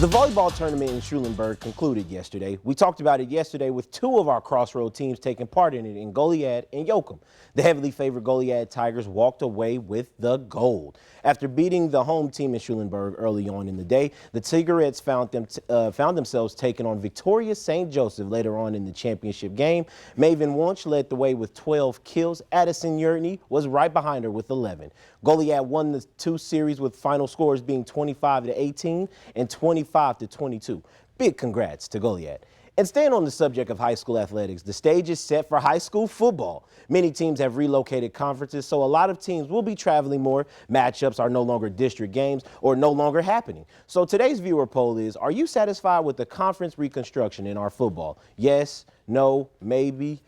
The volleyball tournament in Schuelenberg concluded yesterday. We talked about it yesterday with two of our crossroad teams taking part in it in Goliad and Yoakum. The heavily favored Goliad Tigers walked away with the gold. After beating the home team in Schuelenberg early on in the day, the Tigerettes found themselves taking on victorious St. Joseph later on in the championship game. Maven Wunsch led the way with 12 kills. Addison Yurtney was right behind her with 11. Goliad won the two series with final scores being 25-18 and 25-22. Big congrats to Goliad. And staying on the subject of high school athletics, the stage is set for high school football. Many teams have relocated conferences, so a lot of teams will be traveling more. Matchups are no longer district games or no longer happening. So today's viewer poll is, are you satisfied with the conference reconstruction in our football? Yes, no, maybe.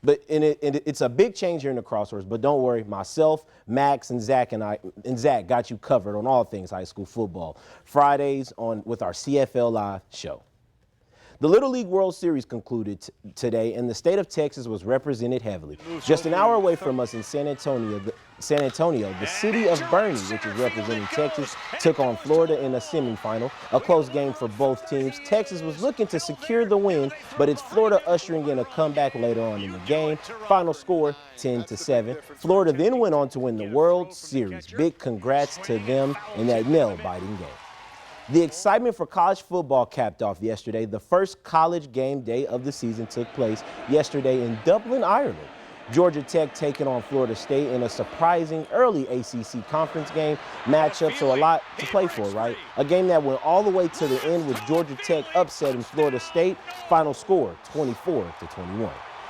But it's a big change here in the Crossroads, but don't worry, myself, Max, and Zach got you covered on all things high school football. Fridays with our CFL Live show. The Little League World Series concluded today, and the state of Texas was represented heavily. Just an hour away from us in San Antonio, the city of Bernie, which is representing Texas, took on Florida in a semifinal, a close game for both teams. Texas was looking to secure the win, but it's Florida ushering in a comeback later on in the game. Final score, 10-7. Florida then went on to win the World Series. Big congrats to them in that nail-biting game. The excitement for college football capped off yesterday. The first college game day of the season took place yesterday in Dublin, Ireland. Georgia Tech taking on Florida State in a surprising early ACC conference game matchup, so a lot to play for, right? A game that went all the way to the end with Georgia Tech upsetting Florida State. Final score, 24-21.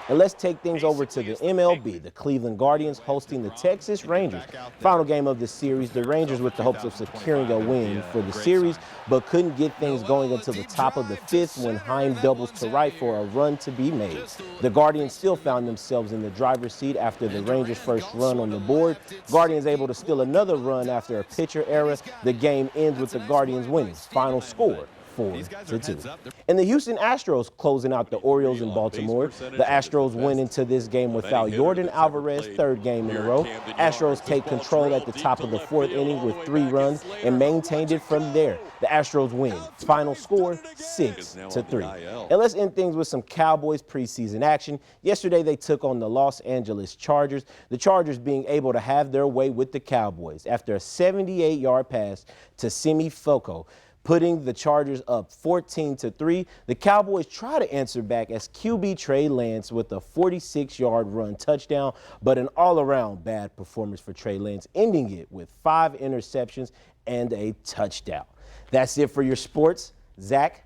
And let's take things over to the MLB. The Cleveland Guardians hosting the Texas Rangers. Final game of the series, the Rangers with the hopes of securing a win for the series, but couldn't get things going until the top of the fifth when Heim doubles to right for a run to be made. The Guardians still found themselves in the driver's seat after the Rangers' first run on the board. Guardians able to steal another run after a pitcher error. The game ends with the Guardians winning. Final score, 4-2. And the Houston Astros closing out the Orioles in Baltimore. The Astros went into this game without Yordan Alvarez, third game in a row. Astros take control at the top of the fourth inning with 3 runs and maintained it from there. The Astros win. Final score, 6-3. And let's end things with some Cowboys preseason action. Yesterday they took on the Los Angeles Chargers. The Chargers being able to have their way with the Cowboys after a 78-yard pass to Simi Fehoko, putting the Chargers up 14-3. The Cowboys try to answer back as QB Trey Lance with a 46-yard run touchdown, but an all-around bad performance for Trey Lance, ending it with 5 interceptions and a touchdown. That's it for your sports. Zach?